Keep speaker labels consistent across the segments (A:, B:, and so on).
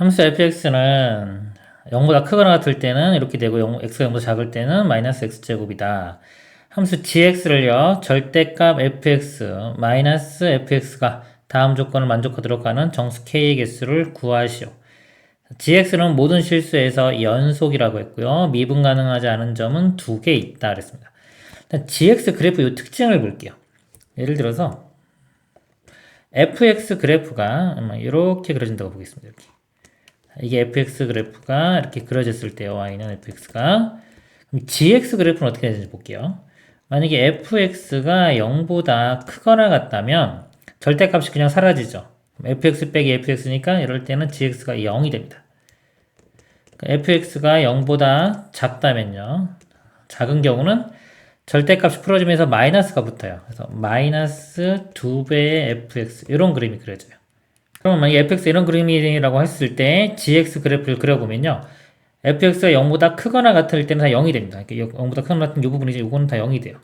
A: 함수 fx는 0보다 크거나 같을 때는 이렇게 되고 x가 0보다 작을 때는 마이너스 x제곱이다. 함수 gx를요. 절대값 fx 마이너스 fx가 다음 조건을 만족하도록 하는 정수 k의 개수를 구하시오. gx는 모든 실수에서 연속이라고 했고요. 미분 가능하지 않은 점은 2개 있다 그랬습니다. 일단 gx 그래프 요 특징을 볼게요. 예를 들어서 fx 그래프가 이렇게 그려진다고 보겠습니다. 이렇게. 이게 fx 그래프가 이렇게 그려졌을 때요. y는 fx가. 그럼 gx 그래프는 어떻게 되는지 볼게요. 만약에 fx가 0보다 크거나 같다면 절대값이 그냥 사라지죠. fx 빼기 fx니까 이럴 때는 gx가 0이 됩니다. fx가 0보다 작다면요. 작은 경우는 절대값이 풀어지면서 마이너스가 붙어요. 그래서 마이너스 2배의 fx 이런 그림이 그려져요. 그럼 만약에 fx 이런 그림이라고 했을 때 gx 그래프를 그려보면요. fx가 0보다 크거나 같을 때는 다 0이 됩니다. 0보다 크거나 같은 이 부분이죠. 이거는 다 0이 돼요.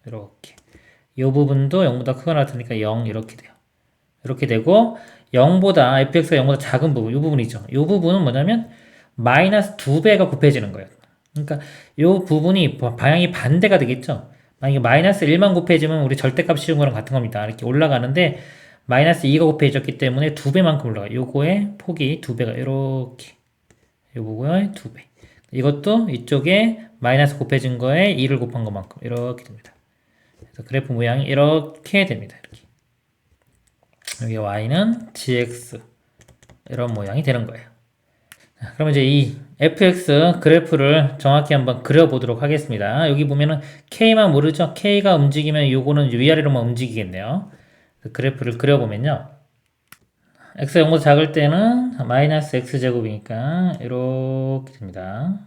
A: 이렇게. 이 부분도 0보다 크거나 같으니까 0 이렇게 돼요. 이렇게 되고 0보다 fx가 0보다 작은 부분, 이 부분이죠. 이 부분은 뭐냐면 마이너스 2배가 곱해지는 거예요. 그러니까 이 부분이 방향이 반대가 되겠죠. 만약에 마이너스 1만 곱해지면 우리 절대값 씌운 거랑 같은 겁니다. 이렇게 올라가는데 마이너스 2가 곱해졌기 때문에 2배만큼 올라가요. 요거의 폭이 2배가 이렇게 요거의 2배. 이것도 이쪽에 마이너스 곱해진 거에 2를 곱한 것만큼 이렇게 됩니다. 그래서 그래프 모양이 이렇게 됩니다. 이렇게. 여기 y는 gx 이런 모양이 되는 거예요. 그럼 이제 이 fx 그래프를 정확히 한번 그려보도록 하겠습니다. 여기 보면은 k만 모르죠? k가 움직이면 요거는 위아래로만 움직이겠네요. 그 그래프를 그려보면요. x가 0보다 작을 때는 마이너스 x제곱이니까 이렇게 됩니다.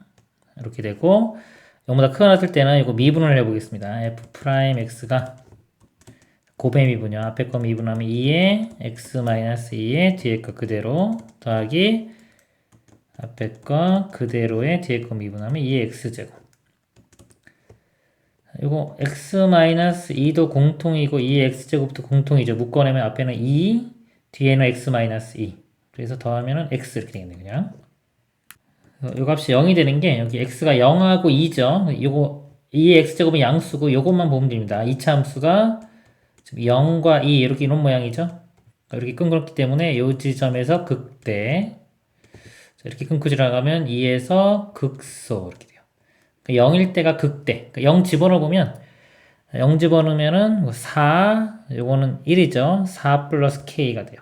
A: 이렇게 되고 0보다 크거나 같을 때는 이거 미분을 해보겠습니다. f 프라임 x가 곱의 미분이요. 앞에 거 미분하면 2에 x 마이너스 2에 뒤에 거 그대로 더하기 앞에 거 그대로에 뒤에 거 미분하면 2의 x제곱. 이거 x-2도 공통이고 2의 x제곱도 공통이죠. 묶어내면 앞에는 2, 뒤에는 x-2. 그래서 더하면은 x 이렇게 되겠네요. 그냥. 요 값이 0이 되는 게 여기 x가 0하고 2죠. 요거 2의 x제곱은 양수고 요것만 보면 됩니다. 2차 함수가 0과 2 이렇게 이런 모양이죠. 이렇게 끊겼기 때문에 요 지점에서 극대. 이렇게 끊고 지나가면 2에서 극소 이렇게 돼요. 0일 때가 극대. 0 집어넣으면 0 집어넣으면은 4, 요거는 1이죠. 4 플러스 k가 돼요.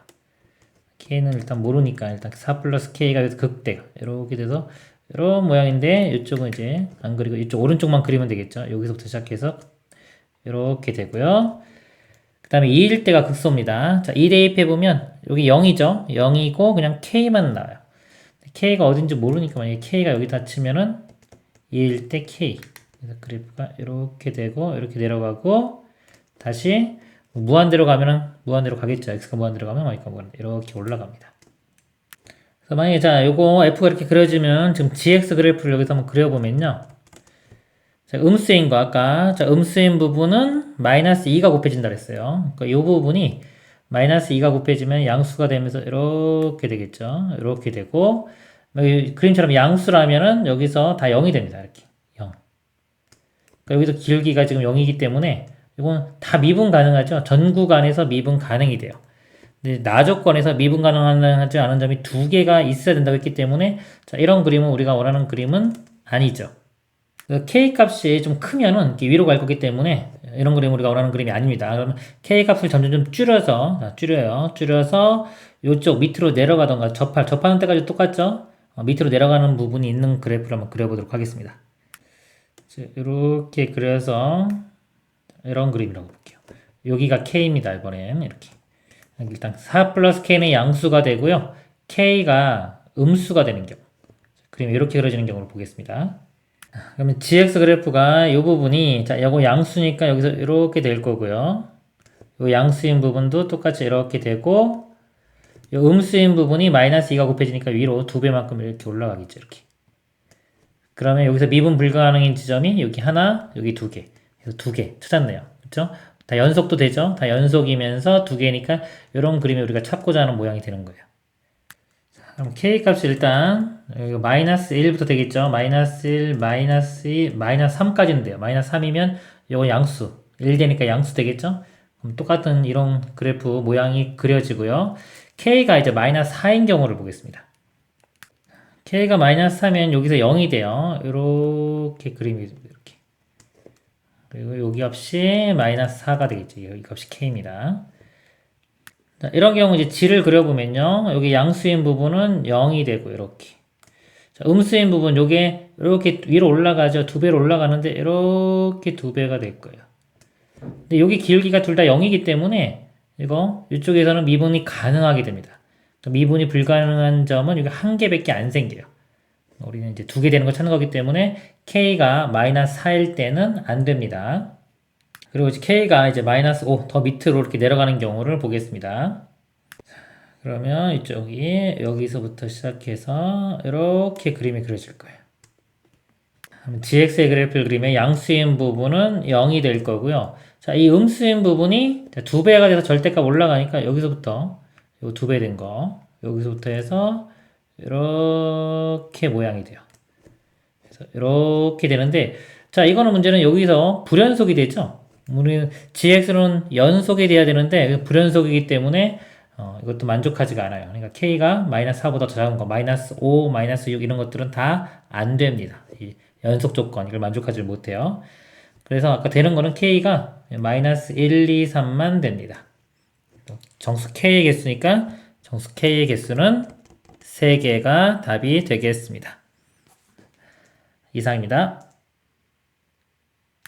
A: k는 일단 모르니까 일단 4 플러스 k가 돼서 극대가 이렇게 돼서 이런 모양인데 이쪽은 이제 안 그리고 이쪽 오른쪽만 그리면 되겠죠. 여기서부터 시작해서 이렇게 되고요. 그 다음에 2일 때가 극소입니다. 자, 2 대입해보면 여기 0이죠. 0이고 그냥 k만 나와요. k가 어딘지 모르니까 만약에 k가 여기다 치면은 2일 때 k. 그래서 그래프가 이렇게 되고 이렇게 내려가고 다시 무한대로 가면은 무한대로 가겠죠. x가 무한대로 가면 y가 무한대로 이렇게 올라갑니다. 그래서 만약에 자 요거 f가 이렇게 그려지면 지금 gx 그래프를 여기서 한번 그려보면요. 자, 음수인 거 아까 자 음수인 부분은 마이너스 2가 곱해진다 그랬어요. 그러니까 요 부분이 마이너스 2가 곱해지면 양수가 되면서 이렇게 되겠죠. 이렇게 되고 그림처럼 양수라면은 여기서 다 0이 됩니다. 이렇게 0. 그러니까 여기서 길기가 지금 0이기 때문에 이건 다 미분 가능하죠. 전 구간에서 미분 가능이 돼요. 근데 나조건에서 미분 가능하지 않은 점이 두 개가 있어야 된다고 했기 때문에 자, 이런 그림은 우리가 원하는 그림은 아니죠. K 값이 좀 크면은 이렇게 위로 갈 거기 때문에 이런 그림 우리가 원하는 그림이 아닙니다. 그러면 K 값을 점점 좀 줄여서 줄여서 이쪽 밑으로 내려가던가 접하는 때까지 똑같죠? 밑으로 내려가는 부분이 있는 그래프를 한번 그려보도록 하겠습니다. 이렇게 그려서 이런 그림이라고 볼게요. 여기가 K입니다. 이번엔 이렇게 일단 4 플러스 K는 양수가 되고요. K가 음수가 되는 경우 그림 이렇게 그려지는 경우를 보겠습니다. 그러면 gx 그래프가 이 부분이 자 요거 양수니까 여기서 이렇게 될 거고요. 요 양수인 부분도 똑같이 이렇게 되고 요 음수인 부분이 마이너스 2가 곱해지니까 위로 2배만큼 이렇게 올라가겠죠. 이렇게. 그러면 여기서 미분 불가능인 지점이 여기 하나, 여기 두 개. 그래서 두 개 찾았네요. 그렇죠? 다 연속도 되죠? 다 연속이면서 두 개니까 이런 그림이 우리가 찾고자 하는 모양이 되는 거예요. 그럼 k 값이 일단 여기 마이너스 1부터 되겠죠. 마이너스 1, 마이너스 2, 마이너스 3까지는 돼요. 마이너스 3이면 이거 양수 1 되니까 양수 되겠죠. 그럼 똑같은 이런 그래프 모양이 그려지고요. k가 이제 마이너스 4인 경우를 보겠습니다. k가 마이너스 4면 여기서 0이 돼요. 이렇게 그림이 이렇게. 그리고 여기 값이 마이너스 4가 되겠죠. 여기 값이 k입니다. 자, 이런 경우 이제 질을 그려보면요. 여기 양수인 부분은 0이 되고 이렇게. 자, 음수인 부분 요게 이렇게 위로 올라가죠. 2배로 올라가는데 이렇게 2배가 될 거예요. 근데 여기 기울기가 둘 다 0이기 때문에 이거 이쪽에서는 미분이 가능하게 됩니다. 미분이 불가능한 점은 여기 한 개밖에 안 생겨요. 우리는 이제 2개 되는 걸 찾는 거기 때문에 k가 마이너스 4일 때는 안 됩니다. 그리고 이제 k가 이제 마이너스 5 더 밑으로 이렇게 내려가는 경우를 보겠습니다. 그러면 이쪽이 여기서부터 시작해서 이렇게 그림이 그려질 거예요. gx의 그래프를 그리면 양수인 부분은 0이 될 거고요. 자, 이 음수인 부분이 2배가 돼서 절대값 올라가니까 여기서부터 요 2배 된 거 여기서부터 해서 이렇게 모양이 돼요. 그래서 이렇게 되는데 자, 이거는 문제는 여기서 불연속이 되죠. 우리 gx는 연속이 돼야 되는데 불연속이기 때문에 이것도 만족하지가 않아요. 그러니까 k가 마이너스 4보다 더 작은 거, 마이너스 5, 마이너스 6 이런 것들은 다 안 됩니다. 이 연속 조건 이걸 만족하지 못해요. 그래서 아까 되는 거는 k가 마이너스 1, 2, 3만 됩니다. 정수 k의 개수니까 정수 k의 개수는 3개가 답이 되겠습니다. 이상입니다.